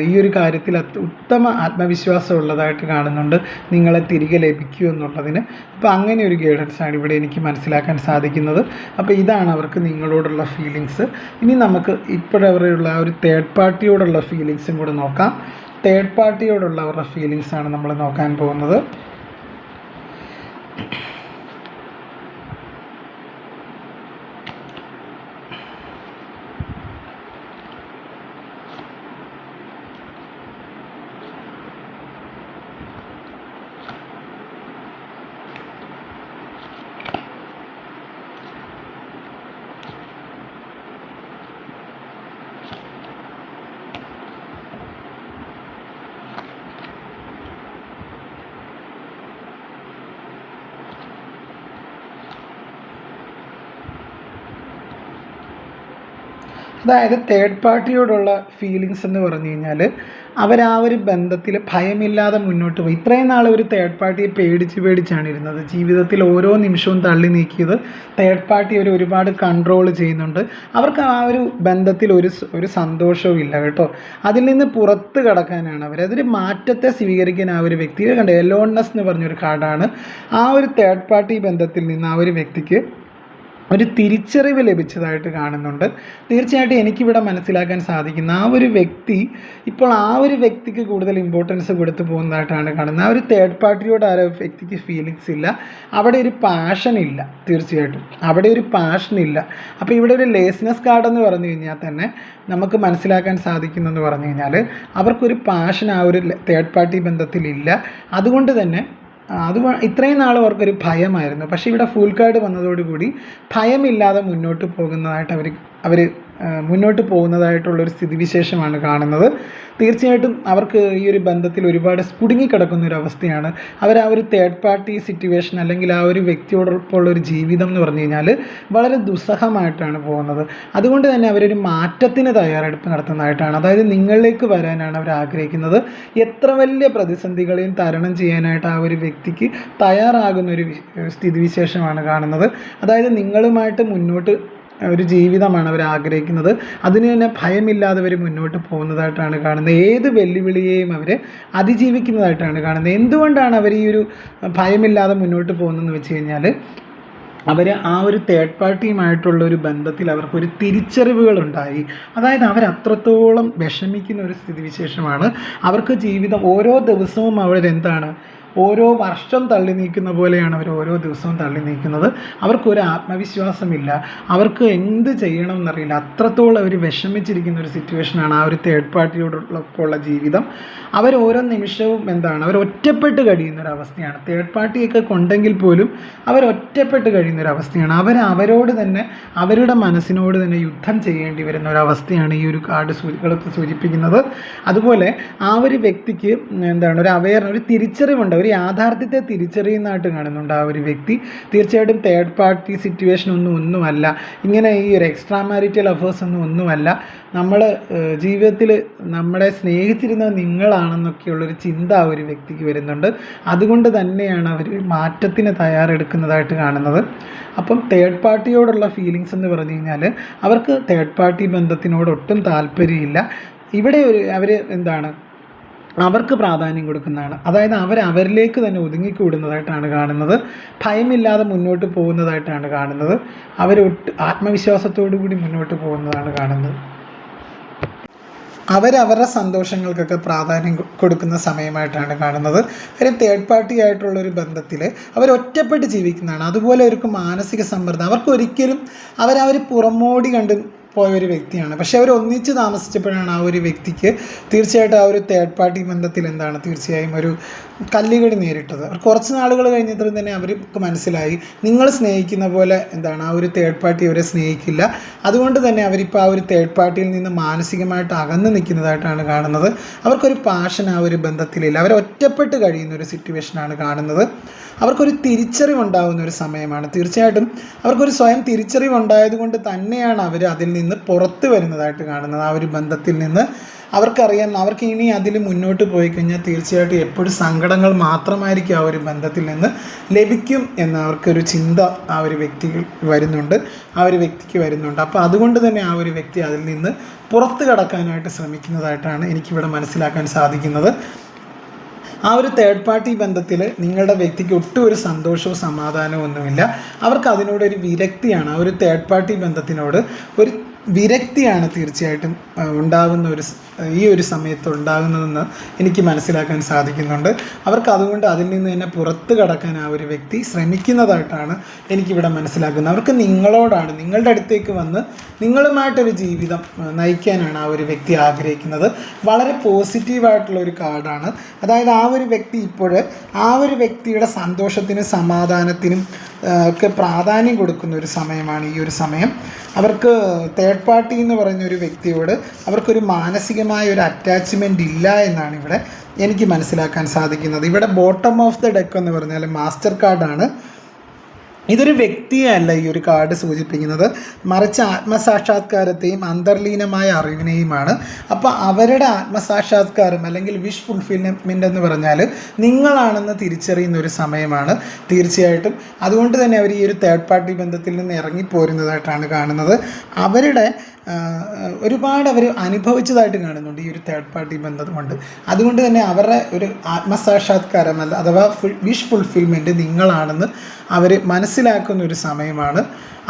ഈ ഒരു കാര്യത്തിൽ ഉത്തമ ആത്മവിശ്വാസം ഉള്ളതായിട്ട് കാണുന്നുണ്ട്, നിങ്ങളെ തിരികെ ലഭിക്കൂ എന്നുള്ളതിന്. അപ്പോൾ അങ്ങനെ ഒരു ഗൈഡൻസാണ് ഇവിടെ എനിക്ക് മനസ്സിലാക്കാൻ സാധിക്കുന്നത്. അപ്പോൾ ഇതാണ് അവർക്ക് നിങ്ങളോടുള്ള ഫീലിങ്സ്. ഇനി നമുക്ക് ഇപ്പോഴവരുള്ള ആ ഒരു തേർഡ് പാർട്ടിയോടുള്ള ഫീലിങ്സും കൂടെ നോക്കാം. തേർഡ് പാർട്ടിയോടുള്ള അവരുടെ ഫീലിങ്സാണ് നമ്മൾ നോക്കാൻ പോകുന്നത്. അതായത് തേർഡ് പാർട്ടിയോടുള്ള ഫീലിങ്സ് എന്ന് പറഞ്ഞു കഴിഞ്ഞാൽ, ആ ഒരു ബന്ധത്തിൽ ഭയമില്ലാതെ മുന്നോട്ട് പോയി. ഇത്രയും നാൾ ഒരു തേർഡ് പാർട്ടിയെ പേടിച്ചാണ് ഇരുന്നത്. ജീവിതത്തിൽ ഓരോ നിമിഷവും തള്ളി നീക്കിയത് തേർഡ് പാർട്ടി ഒരുപാട് കൺട്രോൾ ചെയ്യുന്നുണ്ട്. അവർക്ക് ആ ഒരു ബന്ധത്തിൽ ഒരു സന്തോഷവും ഇല്ല കേട്ടോ. അതിൽ നിന്ന് പുറത്ത് കടക്കാനാണ് അതൊരു മാറ്റത്തെ സ്വീകരിക്കാൻ ആ ഒരു വ്യക്തി കണ്ടത്. എലോൺനെസ് എന്ന് പറഞ്ഞൊരു കാർഡാണ്. ആ ഒരു തേർഡ് പാർട്ടി ബന്ധത്തിൽ നിന്ന് ആ ഒരു വ്യക്തിക്ക് ഒരു തിരിച്ചറിവ് ലഭിച്ചതായിട്ട് കാണുന്നുണ്ട്. തീർച്ചയായിട്ടും എനിക്കിവിടെ മനസ്സിലാക്കാൻ സാധിക്കുന്ന ആ ഒരു വ്യക്തി ഇപ്പോൾ ആ ഒരു വ്യക്തിക്ക് കൂടുതൽ ഇമ്പോർട്ടൻസ് കൊടുത്തു പോകുന്നതായിട്ടാണ് കാണുന്നത്. ആ ഒരു തേർഡ് പാർട്ടിയോട് ആ വ്യക്തിക്ക് ഫീലിങ്സ് ഇല്ല, അവിടെ ഒരു പാഷൻ ഇല്ല. തീർച്ചയായിട്ടും അവിടെ ഒരു പാഷൻ ഇല്ല. അപ്പോൾ ഇവിടെ ഒരു ലേസ്നെസ് കാർഡ് എന്ന് പറഞ്ഞു കഴിഞ്ഞാൽ തന്നെ നമുക്ക് മനസ്സിലാക്കാൻ സാധിക്കുന്നതെന്ന് പറഞ്ഞു കഴിഞ്ഞാൽ, അവർക്കൊരു പാഷൻ ആ ഒരു തേർഡ് പാർട്ടി ബന്ധത്തിലില്ല. അതുകൊണ്ട് തന്നെ ഇത്രയും നാൾ അവർക്കൊരു ഭയമായിരുന്നു. പക്ഷേ ഇവിടെ ഫുൾ കാർഡ് വന്നതോടുകൂടി ഭയമില്ലാതെ മുന്നോട്ട് പോകുന്നതായിട്ട് അവർ മുന്നോട്ട് പോകുന്നതായിട്ടുള്ളൊരു സ്ഥിതിവിശേഷമാണ് കാണുന്നത്. തീർച്ചയായിട്ടും അവർക്ക് ഈ ഒരു ബന്ധത്തിൽ ഒരുപാട് കുടുങ്ങിക്കിടക്കുന്ന ഒരു അവസ്ഥയാണ്. അവർ ആ ഒരു തേർഡ് പാർട്ടി സിറ്റുവേഷൻ അല്ലെങ്കിൽ ആ ഒരു വ്യക്തിയോടൊപ്പമുള്ളൊരു ജീവിതം എന്ന് പറഞ്ഞു കഴിഞ്ഞാൽ വളരെ ദുസ്സഹമായിട്ടാണ് പോകുന്നത്. അതുകൊണ്ട് തന്നെ അവരൊരു മാറ്റത്തിന് തയ്യാറെടുപ്പ് നടത്തുന്നതായിട്ടാണ്. അതായത് നിങ്ങളിലേക്ക് വരാനാണ് അവർ ആഗ്രഹിക്കുന്നത്. എത്ര വലിയ പ്രതിസന്ധികളെയും തരണം ചെയ്യാനായിട്ട് ആ ഒരു വ്യക്തിക്ക് തയ്യാറാകുന്നൊരു സ്ഥിതിവിശേഷമാണ് കാണുന്നത്. അതായത് നിങ്ങളുമായിട്ട് മുന്നോട്ട് ഒരു ജീവിതമാണ് അവർ ആഗ്രഹിക്കുന്നത്. അതിന് തന്നെ ഭയമില്ലാതെ അവർ മുന്നോട്ട് പോകുന്നതായിട്ടാണ് കാണുന്നത്. ഏത് വെല്ലുവിളിയെയും അവർ അതിജീവിക്കുന്നതായിട്ടാണ് കാണുന്നത്. എന്തുകൊണ്ടാണ് അവർ ഈ ഒരു ഭയമില്ലാതെ മുന്നോട്ട് പോകുന്നതെന്ന് വെച്ച് കഴിഞ്ഞാൽ, അവർ ആ ഒരു തേർഡ് പാർട്ടിയുമായിട്ടുള്ളൊരു ബന്ധത്തിൽ അവർക്കൊരു തിരിച്ചറിവുകളുണ്ടായി. അതായത് അവരത്രത്തോളം വിഷമിക്കുന്ന ഒരു സ്ഥിതിവിശേഷമാണ്. അവർക്ക് ജീവിതം ഓരോ ദിവസവും അവരെന്താണ് ഓരോ വർഷം തള്ളി നീക്കുന്ന പോലെയാണ് അവർ ഓരോ ദിവസവും തള്ളി നീക്കുന്നത്. അവർക്കൊരു ആത്മവിശ്വാസമില്ല, അവർക്ക് എന്ത് ചെയ്യണം എന്നറിയില്ല. അത്രത്തോളം അവർ വിഷമിച്ചിരിക്കുന്ന ഒരു സിറ്റുവേഷനാണ് ആ ഒരു തേർഡ് പാർട്ടിയോടൊപ്പമുള്ള ജീവിതം. അവർ ഓരോ നിമിഷവും അവർ ഒറ്റപ്പെട്ട് കഴിയുന്നൊരവസ്ഥയാണ്. തേർഡ് പാർട്ടിയൊക്കെ കൊണ്ടെങ്കിൽ പോലും അവർ ഒറ്റപ്പെട്ട് കഴിയുന്നൊരവസ്ഥയാണ്. അവരോട് തന്നെ, അവരുടെ മനസ്സിനോട് തന്നെ യുദ്ധം ചെയ്യേണ്ടി വരുന്ന ഒരവസ്ഥയാണ് ഈ ഒരു കാർഡ് സൂചിപ്പിക്കുന്നത്. അതുപോലെ ആ ഒരു വ്യക്തിക്ക് ഒരു തിരിച്ചറിവുണ്ട്, ഒരു യാഥാർത്ഥ്യത്തെ തിരിച്ചറിയുന്നതായിട്ട് കാണുന്നുണ്ട് ആ ഒരു വ്യക്തി. തീർച്ചയായിട്ടും തേർഡ് പാർട്ടി സിറ്റുവേഷൻ ഒന്നുമല്ല, ഇങ്ങനെ ഈ ഒരു എക്സ്ട്രാ മാരിറ്റൽ അഫേഴ്സ് ഒന്നുമല്ല. നമ്മൾ ജീവിതത്തിൽ നമ്മളെ സ്നേഹിച്ചിരുന്നത് നിങ്ങളാണെന്നൊക്കെയുള്ളൊരു ചിന്ത ആ ഒരു വ്യക്തിക്ക് വരുന്നുണ്ട്. അതുകൊണ്ട് തന്നെയാണ് അവർ മാറ്റത്തിന് തയ്യാറെടുക്കുന്നതായിട്ട് കാണുന്നത്. അപ്പം തേർഡ് പാർട്ടിയോടുള്ള ഫീലിങ്സ് എന്ന് പറഞ്ഞു കഴിഞ്ഞാൽ അവർക്ക് തേർഡ് പാർട്ടി ബന്ധത്തിനോട് ഒട്ടും താല്പര്യമില്ല. ഇവിടെ അവർക്ക് പ്രാധാന്യം കൊടുക്കുന്നതാണ്. അതായത് അവരിലേക്ക് തന്നെ ഒതുങ്ങിക്കൂടുന്നതായിട്ടാണ് കാണുന്നത്. ഭയമില്ലാതെ മുന്നോട്ട് പോകുന്നതായിട്ടാണ് കാണുന്നത്. ആത്മവിശ്വാസത്തോടു കൂടി മുന്നോട്ട് പോകുന്നതാണ് കാണുന്നത്. അവരവരുടെ സന്തോഷങ്ങൾക്കൊക്കെ പ്രാധാന്യം കൊടുക്കുന്ന സമയമായിട്ടാണ് കാണുന്നത്. കാര്യം തേർഡ് പാർട്ടി ആയിട്ടുള്ളൊരു ബന്ധത്തിൽ ഒറ്റപ്പെട്ട് ജീവിക്കുന്നതാണ്. അതുപോലെ അവർക്ക് മാനസിക സമ്മർദ്ദം, അവർക്കൊരിക്കലും അവർ പുറമോടി കണ്ട് പോയൊരു വ്യക്തിയാണ്. പക്ഷെ അവർ ഒന്നിച്ച് താമസിച്ചപ്പോഴാണ് ആ ഒരു വ്യക്തിക്ക് തീർച്ചയായിട്ടും ആ ഒരു തേർഡ് പാർട്ടി ബന്ധത്തിൽ തീർച്ചയായും ഒരു കല്ലുകടി നേരിട്ടത്. അവർ കുറച്ച് നാളുകൾ കഴിഞ്ഞപ്പോൾ തന്നെ അവർക്ക് മനസ്സിലായി, നിങ്ങൾ സ്നേഹിക്കുന്ന പോലെ ആ ഒരു തേർഡ് പാർട്ടി അവരെ സ്നേഹിക്കില്ല. അതുകൊണ്ട് തന്നെ അവരിപ്പോൾ ആ ഒരു തേർഡ് പാർട്ടിയിൽ നിന്ന് മാനസികമായിട്ട് അകന്ന് നിൽക്കുന്നതായിട്ടാണ് കാണുന്നത്. അവർക്കൊരു പാഷൻ ആ ഒരു ബന്ധത്തിലില്ല. അവർ ഒറ്റപ്പെട്ട് കഴിയുന്ന ഒരു സിറ്റുവേഷനാണ് കാണുന്നത്. അവർക്കൊരു തിരിച്ചറിവുണ്ടാകുന്ന ഒരു സമയമാണ്. തീർച്ചയായിട്ടും അവർക്കൊരു സ്വയം തിരിച്ചറിവുണ്ടായതുകൊണ്ട് തന്നെയാണ് അവർ അതിൽ നിന്ന് പുറത്ത് വരുന്നതായിട്ട് കാണുന്നത്. ആ ഒരു ബന്ധത്തിൽ നിന്ന് അവർക്കറിയാം, അവർക്ക് ഇനി അതിൽ മുന്നോട്ട് പോയി കഴിഞ്ഞാൽ തീർച്ചയായിട്ടും എപ്പോഴും സങ്കടങ്ങൾ മാത്രമായിരിക്കും ആ ഒരു ബന്ധത്തിൽ നിന്ന് ലഭിക്കും എന്ന അവർക്കൊരു ചിന്ത ആ ഒരു വ്യക്തിക്ക് വരുന്നുണ്ട്. അപ്പോൾ അതുകൊണ്ട് തന്നെ ആ ഒരു വ്യക്തി അതിൽ നിന്ന് പുറത്ത് കടക്കാനായിട്ട് ശ്രമിക്കുന്നതായിട്ടാണ് എനിക്കിവിടെ മനസ്സിലാക്കാൻ സാധിക്കുന്നത്. ആ ഒരു തേർഡ് പാർട്ടി ബന്ധത്തിൽ നിങ്ങളുടെ വ്യക്തിക്ക് ഒട്ടും ഒരു സന്തോഷവും സമാധാനവും ഒന്നുമില്ല. അവർക്ക് അതിനോടൊരു വിരക്തിയാണ്. ആ ഒരു തേർഡ് പാർട്ടി ബന്ധത്തിനോട് ഒരു വിരക്തിയാണ് തീർച്ചയായിട്ടും ഈ ഒരു സമയത്ത് ഉണ്ടാകുന്നതെന്ന് എനിക്ക് മനസ്സിലാക്കാൻ സാധിക്കുന്നുണ്ട്. അവർക്ക് അതുകൊണ്ട് അതിൽ നിന്ന് തന്നെ പുറത്ത് കടക്കാൻ ആ ഒരു വ്യക്തി ശ്രമിക്കുന്നതായിട്ടാണ് എനിക്കിവിടെ മനസ്സിലാക്കുന്നത്. അവർക്ക് നിങ്ങളോടാണ്, നിങ്ങളുടെ അടുത്തേക്ക് വന്ന് നിങ്ങളുമായിട്ടൊരു ജീവിതം നയിക്കാനാണ് ആ ഒരു വ്യക്തി ആഗ്രഹിക്കുന്നത്. വളരെ പോസിറ്റീവായിട്ടുള്ളൊരു കാർഡാണ്. അതായത് ആ ഒരു വ്യക്തി ആ ഒരു വ്യക്തിയുടെ സന്തോഷത്തിനും സമാധാനത്തിനും ഒക്കെ പ്രാധാന്യം കൊടുക്കുന്ന ഒരു സമയമാണ് ഈ ഒരു സമയം. അവർക്ക് തേർഡ് പാർട്ടി എന്ന് പറയുന്ന ഒരു വ്യക്തിയോട് അവർക്കൊരു മാനസികമായ ഒരു അറ്റാച്ച്മെൻ്റ് ഇല്ല എന്നാണ് ഇവിടെ എനിക്ക് മനസ്സിലാക്കാൻ സാധിക്കുന്നത്. ഇവിടെ ബോട്ടം ഓഫ് ദ ഡെക്ക് എന്ന് പറഞ്ഞാൽ മാസ്റ്റർ കാർഡാണ്. ഇതൊരു വ്യക്തിയല്ല ഈ ഒരു കാർഡ് സൂചിപ്പിക്കുന്നത്, മറിച്ച് ആത്മസാക്ഷാത്കാരത്തെയും അന്തർലീനമായ അറിവിനെയുമാണ്. അപ്പോൾ അവരുടെ ആത്മസാക്ഷാത്കാരം അല്ലെങ്കിൽ വിഷ് ഫുൾഫിൽമെൻ്റ് എന്ന് പറഞ്ഞാൽ നിങ്ങളാണെന്ന് തിരിച്ചറിയുന്ന ഒരു സമയമാണ് തീർച്ചയായിട്ടും. അതുകൊണ്ട് തന്നെ അവർ ഈ ഒരു തേർഡ് പാർട്ടി ബന്ധത്തിൽ നിന്ന് ഇറങ്ങിപ്പോരുന്നതായിട്ടാണ് കാണുന്നത്. ഒരുപാട് അവർ അനുഭവിച്ചതായിട്ട് കാണുന്നുണ്ട് ഈ ഒരു തേർഡ് പാർട്ടി ബന്ധം കൊണ്ട്. അതുകൊണ്ട് തന്നെ അവരുടെ ഒരു ആത്മസാക്ഷാത്കാരം അഥവാ വിഷ് ഫുൾഫിൽമെൻറ്റ് നിങ്ങളാണെന്ന് അവർ മനസ്സിലാക്കുന്ന ഒരു സമയമാണ്.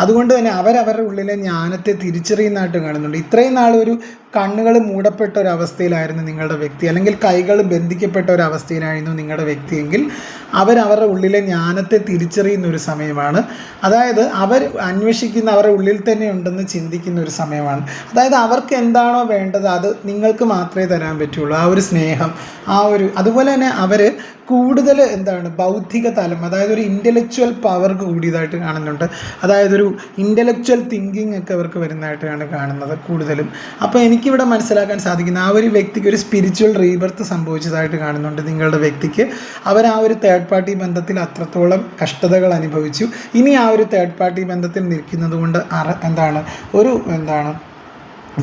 അതുകൊണ്ട് തന്നെ അവരവരുടെ ഉള്ളിലെ ജ്ഞാനത്തെ തിരിച്ചറിയുന്നതായിട്ട് കാണുന്നുണ്ട്. ഇത്രയും നാൾ ഒരു കണ്ണുകൾ മൂടപ്പെട്ട ഒരവസ്ഥയിലായിരുന്നു നിങ്ങളുടെ വ്യക്തി, അല്ലെങ്കിൽ കൈകൾ ബന്ധിക്കപ്പെട്ട ഒരവസ്ഥയിലായിരുന്നു നിങ്ങളുടെ വ്യക്തിയെങ്കിൽ അവരവരുടെ ഉള്ളിലെ ജ്ഞാനത്തെ തിരിച്ചറിയുന്ന ഒരു സമയമാണ്. അതായത് അവർ അന്വേഷിക്കുന്ന അവരുടെ ഉള്ളിൽ തന്നെ ഉണ്ടെന്ന് ചിന്തിക്കുന്ന ഒരു സമയമാണ്. അതായത് അവർക്ക് എന്താണോ വേണ്ടത് അത് നിങ്ങൾക്ക് മാത്രമേ തരാൻ പറ്റുള്ളൂ. ആ ഒരു സ്നേഹം, അതുപോലെ തന്നെ അവർ കൂടുതൽ ബൗദ്ധിക തലം, അതായത് ഒരു ഇൻ്റലക്ച്വൽ പവർ കൂടിയതായിട്ട് കാണുന്നുണ്ട്. അതായത് ഒരു ഇൻ്റലക്ച്വൽ തിങ്കിങ് ഒക്കെ അവർക്ക് വരുന്നതായിട്ടാണ് കാണുന്നത് കൂടുതലും. അപ്പോൾ എനിക്കിവിടെ മനസ്സിലാക്കാൻ സാധിക്കുന്ന ആ ഒരു വ്യക്തിക്ക് ഒരു സ്പിരിച്വൽ റീബർത്ത് സംഭവിച്ചതായിട്ട് കാണുന്നുണ്ട് നിങ്ങളുടെ വ്യക്തിക്ക്. അവർ ആ ഒരു തേർഡ് പാർട്ടി ബന്ധത്തിൽ അത്രത്തോളം കഷ്ടതകൾ അനുഭവിച്ചു. ഇനി ആ ഒരു തേർഡ് പാർട്ടി ബന്ധത്തിൽ നിൽക്കുന്നത് കൊണ്ട്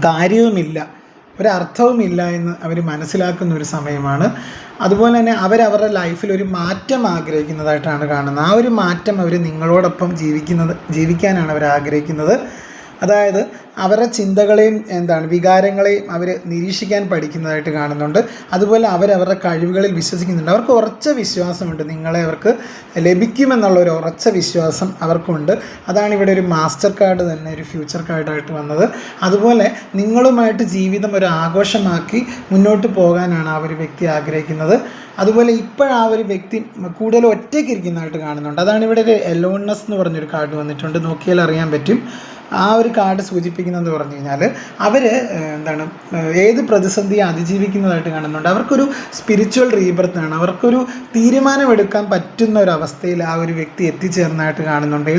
കാര്യവുമില്ല, ഒരർത്ഥവുമില്ല എന്ന് അവർ മനസ്സിലാക്കുന്ന ഒരു സമയമാണ്. അതുപോലെ തന്നെ അവരവരുടെ ലൈഫിൽ ഒരു മാറ്റം ആഗ്രഹിക്കുന്നതായിട്ടാണ് കാണുന്നത്. ആ ഒരു മാറ്റം അവർ നിങ്ങളോടൊപ്പം ജീവിക്കാനാണ് അവർ ആഗ്രഹിക്കുന്നത്. അതായത് അവരുടെ ചിന്തകളെയും വികാരങ്ങളെയും അവർ നിരീക്ഷിക്കാൻ പഠിക്കുന്നതായിട്ട് കാണുന്നുണ്ട്. അതുപോലെ അവരവരുടെ കഴിവുകളിൽ വിശ്വസിക്കുന്നുണ്ട്. അവർക്ക് ഉറച്ച വിശ്വാസമുണ്ട്, നിങ്ങളെ അവർക്ക് ലഭിക്കുമെന്നുള്ളൊരു ഉറച്ച വിശ്വാസം അവർക്കുണ്ട്. അതാണ് ഇവിടെ ഒരു മാസ്റ്റർ കാർഡ് തന്നെ ഒരു ഫ്യൂച്ചർ കാർഡായിട്ട് വന്നത്. അതുപോലെ നിങ്ങളുമായിട്ട് ജീവിതം ഒരു ആഘോഷമാക്കി മുന്നോട്ട് പോകാനാണ് ആ ഒരു വ്യക്തി ആഗ്രഹിക്കുന്നത്. അതുപോലെ ഇപ്പോഴാ ഒരു വ്യക്തി കൂടുതൽ ഒറ്റയ്ക്ക് ഇരിക്കുന്നതായിട്ട് കാണുന്നുണ്ട്. അതാണ് ഇവിടെ ഒരു എലോൺനെസ് എന്ന് പറഞ്ഞൊരു കാർഡ് വന്നിട്ടുണ്ട്. നോക്കിയാൽ അറിയാൻ പറ്റും. ആ ഒരു കാർഡ് സൂചിപ്പിക്കുന്നതെന്ന് പറഞ്ഞു കഴിഞ്ഞാൽ അവർ ഏത് പ്രതിസന്ധിയെ അതിജീവിക്കുന്നതായിട്ട് കാണുന്നുണ്ട്. അവർക്കൊരു സ്പിരിച്വൽ റീബർത്താണ്. അവർക്കൊരു തീരുമാനമെടുക്കാൻ പറ്റുന്ന ഒരു അവസ്ഥയിൽ ആ ഒരു വ്യക്തി എത്തിച്ചേർന്നതായിട്ട് കാണുന്നുണ്ട്.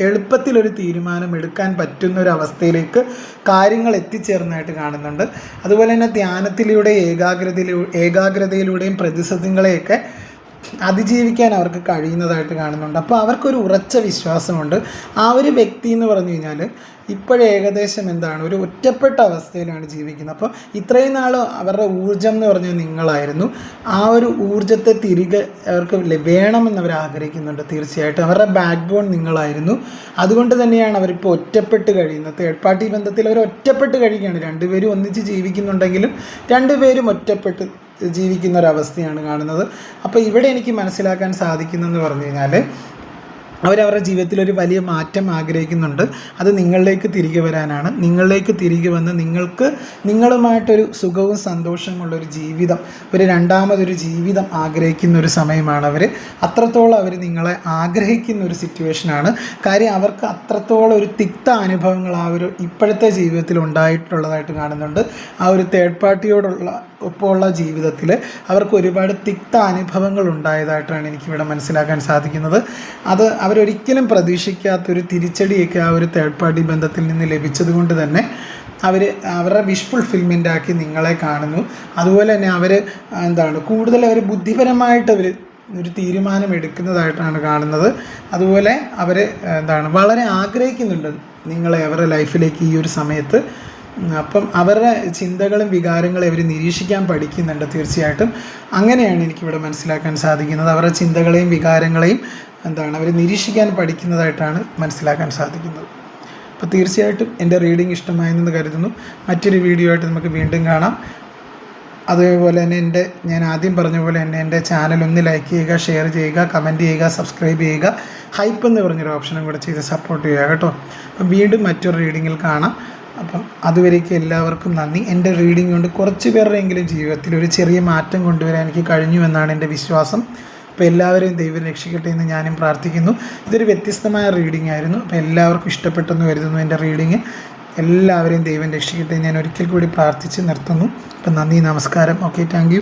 എളുപ്പത്തിൽ ഒരു തീരുമാനം എടുക്കാൻ പറ്റുന്ന ഒരു അവസ്ഥയിലേക്ക് കാര്യങ്ങൾ എത്തിച്ചേർന്നതായിട്ട് കാണുന്നുണ്ട്. അതുപോലെ തന്നെ ധ്യാനത്തിലൂടെ ഏകാഗ്രതയിലൂടെയും പ്രതിസന്ധികളെയൊക്കെ അതിജീവിക്കാൻ അവർക്ക് കഴിയുന്നതായിട്ട് കാണുന്നുണ്ട്. അപ്പോൾ അവർക്കൊരു ഉറച്ച വിശ്വാസമുണ്ട്. ആ ഒരു വ്യക്തി എന്ന് പറഞ്ഞു കഴിഞ്ഞാൽ ഇപ്പോഴേകദേശം ഒരു ഒറ്റപ്പെട്ട അവസ്ഥയിലാണ് ജീവിക്കുന്നത്. അപ്പോൾ ഇത്രയും നാൾ അവരുടെ ഊർജം എന്ന് പറഞ്ഞാൽ നിങ്ങളായിരുന്നു. ആ ഒരു ഊർജത്തെ തിരികെ അവർക്ക് വേണമെന്ന് അവർ ആഗ്രഹിക്കുന്നുണ്ട്. തീർച്ചയായിട്ടും അവരുടെ ബാക്ക് ബോൺ നിങ്ങളായിരുന്നു. അതുകൊണ്ട് തന്നെയാണ് അവരിപ്പോൾ ഒറ്റപ്പെട്ട് കഴിയുന്നത്. തേർഡ് പാർട്ടി ബന്ധത്തിൽ അവർ ഒറ്റപ്പെട്ട് കഴിയുകയാണ്. രണ്ടുപേരും ഒന്നിച്ച് ജീവിക്കുന്നുണ്ടെങ്കിലും രണ്ടുപേരും ഒറ്റപ്പെട്ട് ജീവിക്കുന്ന ഒരവസ്ഥയാണ് കാണുന്നത്. അപ്പോൾ ഇവിടെ എനിക്ക് മനസ്സിലാക്കാൻ സാധിക്കുന്നതെന്ന് പറഞ്ഞു കഴിഞ്ഞാൽ അവരവരുടെ ജീവിതത്തിലൊരു വലിയ മാറ്റം ആഗ്രഹിക്കുന്നുണ്ട്. അത് നിങ്ങളിലേക്ക് തിരികെ വരാനാണ്. നിങ്ങളിലേക്ക് തിരികെ വന്ന് നിങ്ങളുമായിട്ടൊരു സുഖവും സന്തോഷമുള്ളൊരു ജീവിതം, രണ്ടാമതൊരു ജീവിതം ആഗ്രഹിക്കുന്ന ഒരു സമയമാണ് അവർ. അത്രത്തോളം അവർ നിങ്ങളെ ആഗ്രഹിക്കുന്ന ഒരു സിറ്റുവേഷനാണ്. കാര്യം അവർക്ക് അത്രത്തോളം ഒരു തിക്ത അനുഭവങ്ങൾ ആ ഒരു ഇപ്പോഴത്തെ ജീവിതത്തിൽ ഉണ്ടായിട്ടുള്ളതായിട്ട് കാണുന്നുണ്ട്. ആ ഒരു തേർഡ് പാർട്ടിയോടുള്ള ഒപ്പമുള്ള ജീവിതത്തിൽ അവർക്ക് ഒരുപാട് തിക്ത അനുഭവങ്ങൾ ഉണ്ടായതായിട്ടാണ് എനിക്കിവിടെ മനസ്സിലാക്കാൻ സാധിക്കുന്നത്. അത് അവരൊരിക്കലും പ്രതീക്ഷിക്കാത്തൊരു തിരിച്ചടിയൊക്കെ ആ ഒരു തേർഡ് പാർട്ടി ബന്ധത്തിൽ നിന്ന് ലഭിച്ചത് കൊണ്ട് തന്നെ അവരുടെ വിഷ് ഫുൾഫിൽമെൻ്റ് ആക്കി നിങ്ങളെ കാണുന്നു. അതുപോലെ തന്നെ അവർ കൂടുതൽ ബുദ്ധിപരമായിട്ട് ഒരു തീരുമാനം എടുക്കുന്നതായിട്ടാണ് കാണുന്നത്. അതുപോലെ അവർ വളരെ ആഗ്രഹിക്കുന്നുണ്ട് നിങ്ങളെ അവരുടെ ലൈഫിലേക്ക് ഈ ഒരു സമയത്ത്. അപ്പം അവരുടെ ചിന്തകളും വികാരങ്ങളും അവർ നിരീക്ഷിക്കാൻ പഠിക്കുന്നുണ്ട്. തീർച്ചയായിട്ടും അങ്ങനെയാണ് എനിക്കിവിടെ മനസ്സിലാക്കാൻ സാധിക്കുന്നത്. അവരുടെ ചിന്തകളെയും വികാരങ്ങളെയും അവർ നിരീക്ഷിക്കാൻ പഠിക്കുന്നതായിട്ടാണ് മനസ്സിലാക്കാൻ സാധിക്കുന്നത്. അപ്പോൾ തീർച്ചയായിട്ടും എൻ്റെ റീഡിംഗ് ഇഷ്ടമായെന്ന് കരുതുന്നു. മറ്റൊരു വീഡിയോ ആയിട്ട് നമുക്ക് വീണ്ടും കാണാം. അതേപോലെ തന്നെ ഞാൻ ആദ്യം പറഞ്ഞ പോലെ തന്നെ എൻ്റെ ചാനൽ ഒന്ന് ലൈക്ക് ചെയ്യുക, ഷെയർ ചെയ്യുക, കമൻറ്റ് ചെയ്യുക, സബ്സ്ക്രൈബ് ചെയ്യുക, ഹൈപ്പ് എന്ന് പറഞ്ഞൊരു ഓപ്ഷനും കൂടെ ചെയ്ത് സപ്പോർട്ട് ചെയ്യുക കേട്ടോ. അപ്പം വീണ്ടും മറ്റൊരു റീഡിങ്ങിൽ കാണാം. അപ്പം അതുവരേക്കും എല്ലാവർക്കും നന്ദി. എൻ്റെ റീഡിംഗ് കൊണ്ട് കുറച്ച് പേരുടെയെങ്കിലും ജീവിതത്തിൽ ഒരു ചെറിയ മാറ്റം കൊണ്ടുവരാൻ എനിക്ക് കഴിഞ്ഞു എന്നാണ് എൻ്റെ വിശ്വാസം. അപ്പോൾ എല്ലാവരെയും ദൈവം രക്ഷിക്കട്ടെ എന്ന് ഞാനും പ്രാർത്ഥിക്കുന്നു. ഇതൊരു വ്യത്യസ്തമായ റീഡിംഗ് ആയിരുന്നു. അപ്പോൾ എല്ലാവർക്കും ഇഷ്ടപ്പെട്ടെന്ന് കരുതുന്നു എൻ്റെ റീഡിങ്. എല്ലാവരെയും ദൈവം രക്ഷിക്കട്ടെ ഞാൻ ഒരിക്കൽ കൂടി പ്രാർത്ഥിച്ച് നിർത്തുന്നു. അപ്പം നന്ദി, നമസ്കാരം. Okay, thank you.